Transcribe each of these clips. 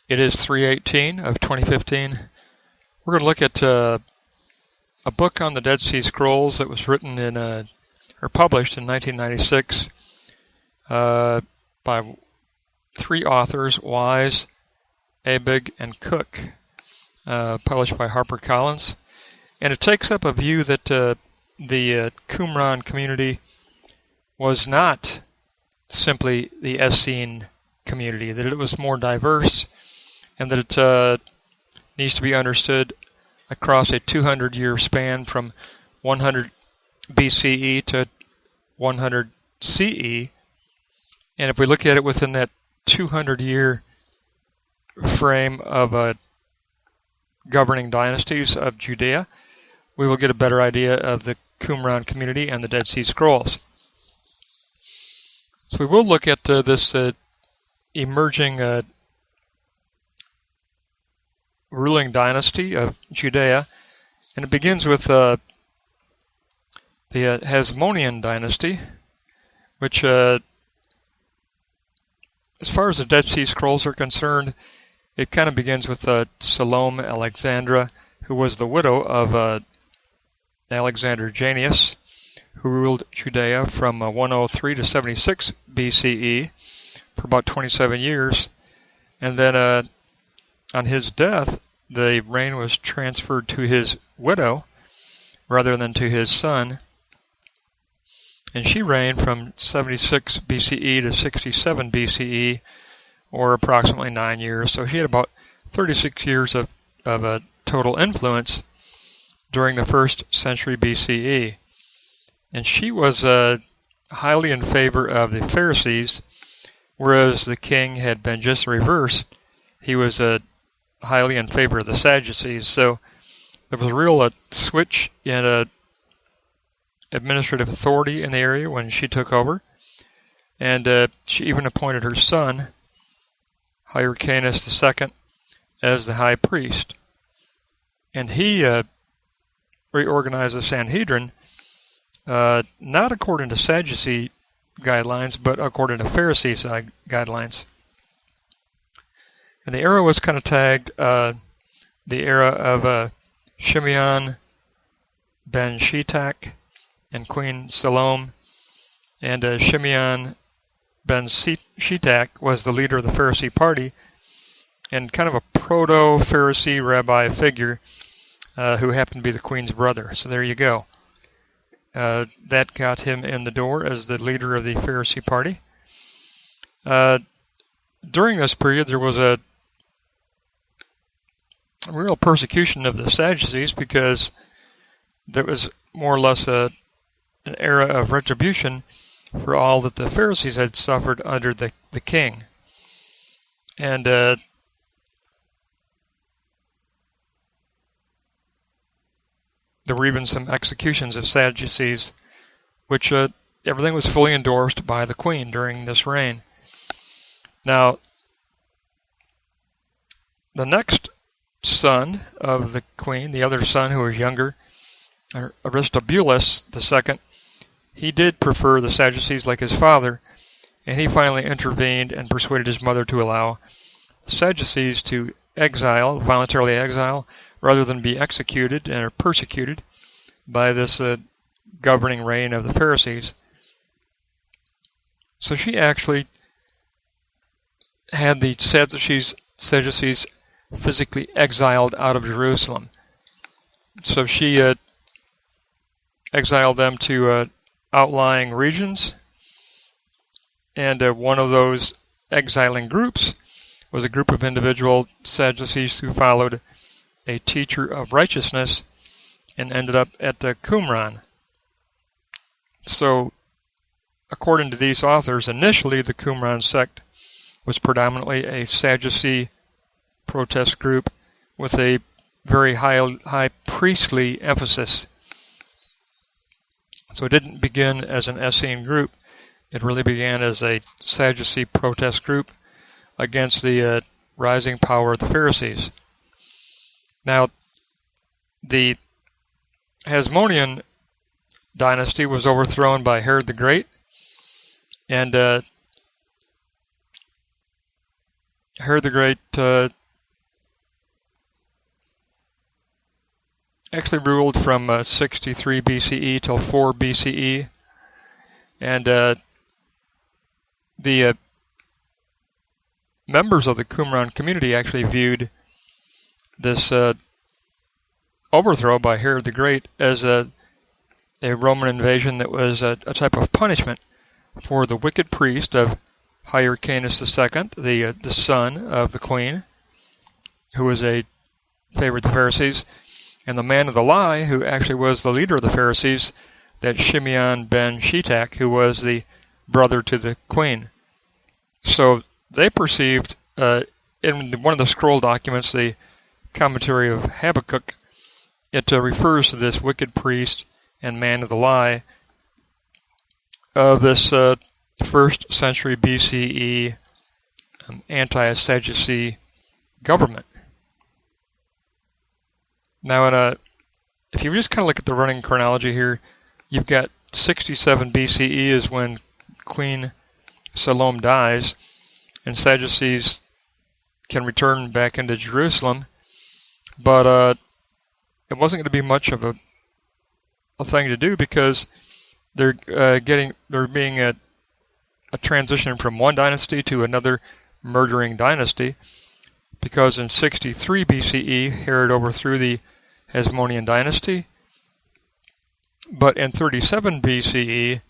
It is 3/18 of 2015. We're going to look at a book on the Dead Sea Scrolls that was written or published in 1996 by three authors, Wise, Abegg, and Cook, published by HarperCollins. And it takes up a view that the Qumran community was not simply the Essene community, that it was more diverse, and that it needs to be understood across a 200-year span from 100 BCE to 100 CE. And if we look at it within that 200-year frame of governing dynasties of Judea, we will get a better idea of the Qumran community and the Dead Sea Scrolls. So we will look at this emerging ruling dynasty of Judea, and it begins with the Hasmonean dynasty, which, as far as the Dead Sea Scrolls are concerned, it kind of begins with Salome Alexandra, who was the widow of Alexander Janneus, who ruled Judea from 103 to 76 BCE for about 27 years. And then on his death, the reign was transferred to his widow rather than to his son. And she reigned from 76 BCE to 67 BCE, or approximately 9 years. So she had about 36 years of total influence during the first century BCE. And she was highly in favor of the Pharisees, whereas the king had been just the reverse. He was highly in favor of the Sadducees. So there was a real switch in administrative authority in the area when she took over. And she even appointed her son, Hyrcanus II, as the high priest. And he reorganized the Sanhedrin, not according to Sadducee guidelines, but according to Pharisee guidelines. And the era was kind of tagged the era of Shimeon ben Shetak and Queen Salome. And Shimeon ben Shetak was the leader of the Pharisee party and kind of a proto-Pharisee rabbi figure who happened to be the queen's brother. So there you go. That got him in the door as the leader of the Pharisee party. During this period, there was a real persecution of the Sadducees because there was more or less an era of retribution for all that the Pharisees had suffered under the king. And there were even some executions of Sadducees, which everything was fully endorsed by the queen during this reign. Now, the next son of the queen, the other son who was younger, Aristobulus II, he did prefer the Sadducees like his father, and he finally intervened and persuaded his mother to allow the Sadducees to voluntarily exile, rather than be executed or persecuted by this governing reign of the Pharisees. So she actually had the Sadducees physically exiled out of Jerusalem. So she exiled them to outlying regions, and one of those exiling groups was a group of individual Sadducees who followed a teacher of righteousness and ended up at Qumran. So, according to these authors, initially the Qumran sect was predominantly a Sadducee protest group with a very high priestly emphasis. So it didn't begin as an Essene group. It really began as a Sadducee protest group against the rising power of the Pharisees. Now, the Hasmonean dynasty was overthrown by Herod the Great, and Herod the Great actually ruled from 63 BCE till 4 BCE, and the members of the Qumran community actually viewed this overthrow by Herod the Great as a Roman invasion that was a type of punishment for the wicked priest of Hyrcanus II, the son of the queen, who was a favorite of the Pharisees, and the man of the lie, who actually was the leader of the Pharisees, that Shimeon ben Shetak, who was the brother to the queen. So they perceived, in one of the scroll documents, the commentary of Habakkuk, it refers to this wicked priest and man of the lie of this 1st century BCE anti-Sadducee government. Now, if you just kind of look at the running chronology here, you've got 67 BCE is when Queen Salome dies, and Sadducees can return back into Jerusalem, but it wasn't going to be much of a thing to do, because they're being a transition from one dynasty to another murdering dynasty, because in 63 BCE Herod overthrew the Hasmonean dynasty, but in 37 BCE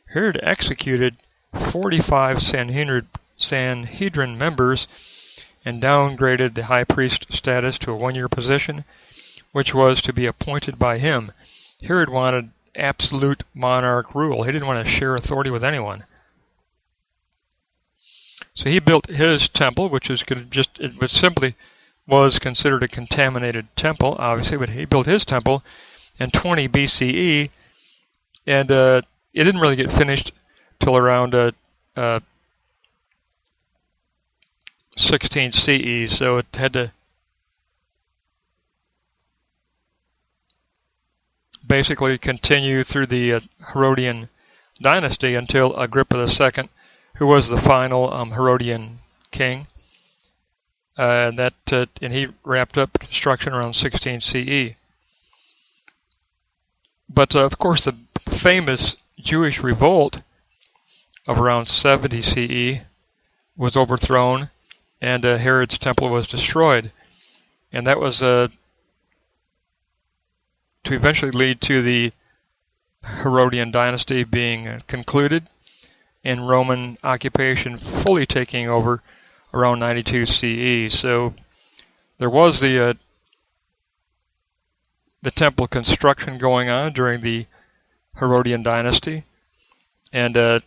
Herod executed 45 Sanhedrin members and downgraded the high priest status to a one-year position, which was to be appointed by him. Herod wanted absolute monarch rule. He didn't want to share authority with anyone. So he built his temple, which is simply was considered a contaminated temple, obviously, but he built his temple in 20 BCE, and it didn't really get finished till around 16 CE, so it had to basically continue through the Herodian dynasty until Agrippa II, who was the final Herodian king, and he wrapped up construction around 16 CE. But of course, the famous Jewish revolt of around 70 CE was overthrown, and Herod's temple was destroyed, and that was to eventually lead to the Herodian dynasty being concluded, and Roman occupation fully taking over around 92 CE. So there was the temple construction going on during the Herodian dynasty, and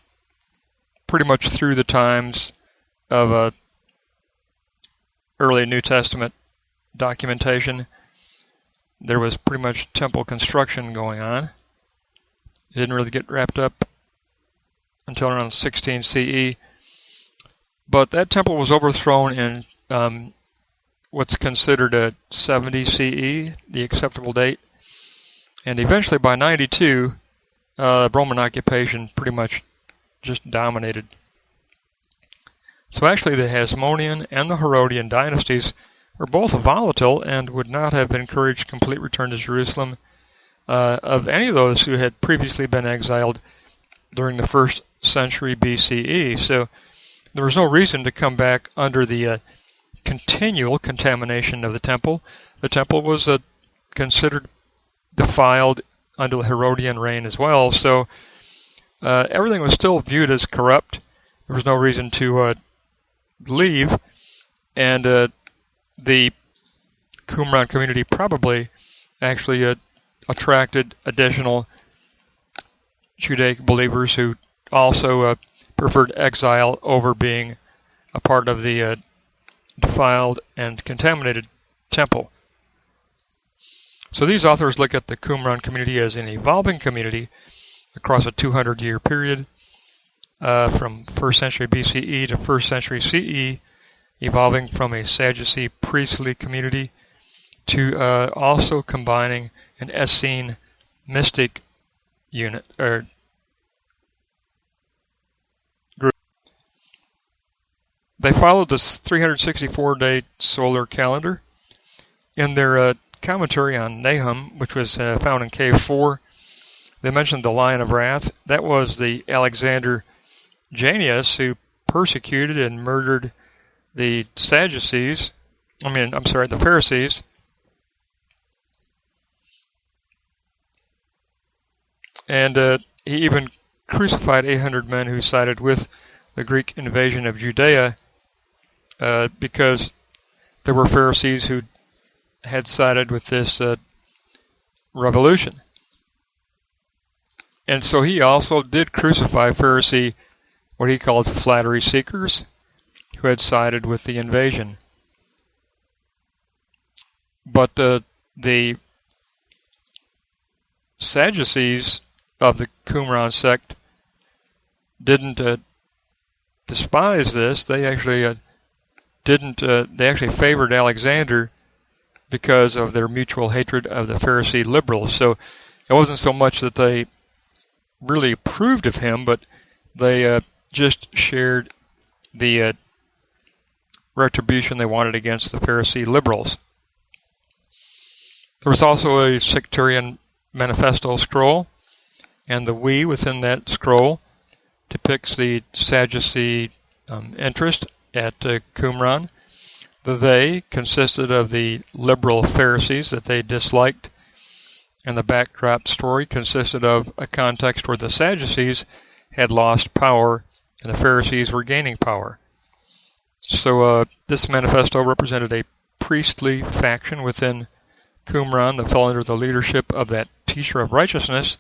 pretty much through the times of early New Testament documentation, there was pretty much temple construction going on. It didn't really get wrapped up until around 16 CE, but that temple was overthrown in what's considered a 70 CE, the acceptable date, and eventually by 92, Roman occupation pretty much just dominated. So actually the Hasmonean and the Herodian dynasties were both volatile and would not have encouraged complete return to Jerusalem of any of those who had previously been exiled during the 1st century BCE. So there was no reason to come back under the continual contamination of the temple. The temple was considered defiled under the Herodian reign as well, so everything was still viewed as corrupt. There was no reason to leave, and the Qumran community probably actually attracted additional Judaic believers who also preferred exile over being a part of the defiled and contaminated temple. So these authors look at the Qumran community as an evolving community across a 200-year period, from 1st century BCE to 1st century CE, evolving from a Sadducee priestly community to also combining an Essene mystic unit or group. They followed this 364-day solar calendar. In their commentary on Nahum, which was found in Cave 4, they mentioned the Lion of Wrath. That was the Alexander Jannaeus who persecuted and murdered the Pharisees. And he even crucified 800 men who sided with the Greek invasion of Judea because there were Pharisees who had sided with this revolution. And so he also did crucify Pharisee, what he called flattery seekers, who had sided with the invasion. But the Sadducees of the Qumran sect didn't despise this. They actually They actually favored Alexander because of their mutual hatred of the Pharisee liberals. So it wasn't so much that they really approved of him, but they just shared the retribution they wanted against the Pharisee liberals. There was also a sectarian manifesto scroll, and the "we" within that scroll depicts the Sadducee interest at Qumran. The "they" consisted of the liberal Pharisees that they disliked, and the backdrop story consisted of a context where the Sadducees had lost power and the Pharisees were gaining power. So this manifesto represented a priestly faction within Qumran that fell under the leadership of that teacher of righteousness,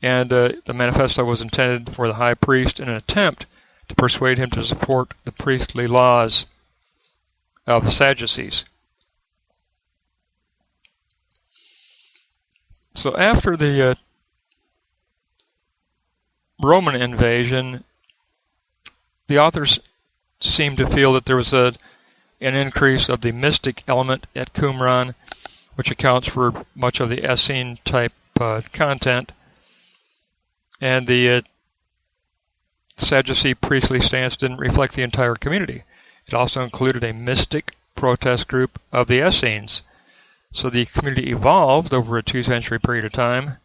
and the manifesto was intended for the high priest in an attempt to persuade him to support the priestly laws of the Sadducees. So after the Roman invasion, the authors seemed to feel that there was an increase of the mystic element at Qumran, which accounts for much of the Essene type content, and the Sadducee priestly stance didn't reflect the entire community. It also included a mystic protest group of the Essenes. So the community evolved over a 2-century period of time,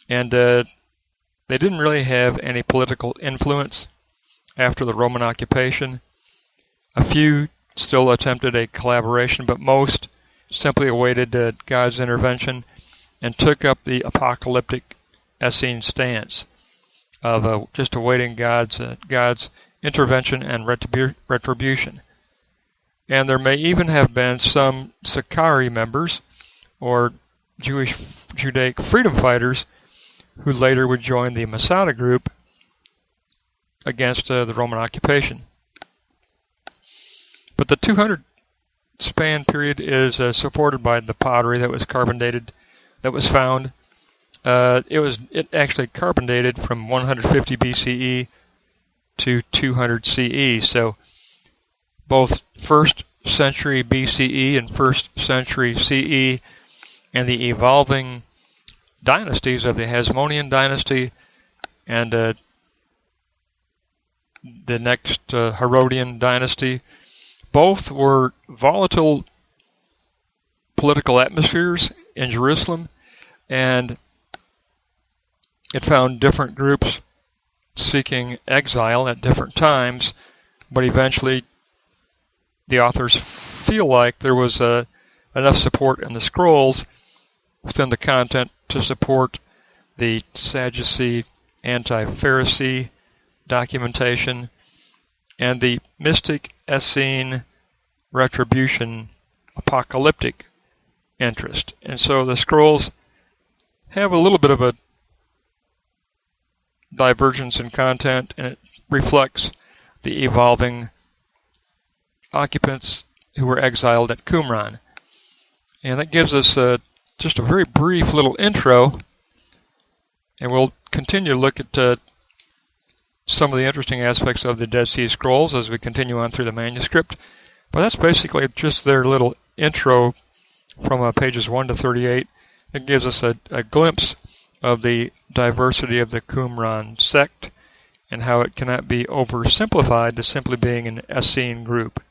and they didn't really have any political influence after the Roman occupation. A few still attempted a collaboration, but most simply awaited God's intervention and took up the apocalyptic Essene stance of just awaiting God's intervention and retribution. And there may even have been some Sicarii members, or Judaic freedom fighters, who later would join the Masada group against the Roman occupation. But the 200 span period is supported by the pottery that was carbon dated, that was found. It actually carbon dated from 150 BCE to 200 CE. So both 1st century BCE and 1st century CE and the evolving dynasties of the Hasmonean dynasty and the next Herodian dynasty, both were volatile political atmospheres in Jerusalem, and it found different groups seeking exile at different times, but eventually the authors feel like there was enough support in the scrolls within the content to support the Sadducee anti-Pharisee documentation and the mystic Essene retribution apocalyptic interest. And so the scrolls have a little bit of a divergence in content, and it reflects the evolving occupants who were exiled at Qumran. And that gives us just a very brief little intro, and we'll continue to look at some of the interesting aspects of the Dead Sea Scrolls as we continue on through the manuscript. But that's basically just their little intro from pages 1 to 38. It gives us a glimpse of the diversity of the Qumran sect and how it cannot be oversimplified to simply being an Essene group.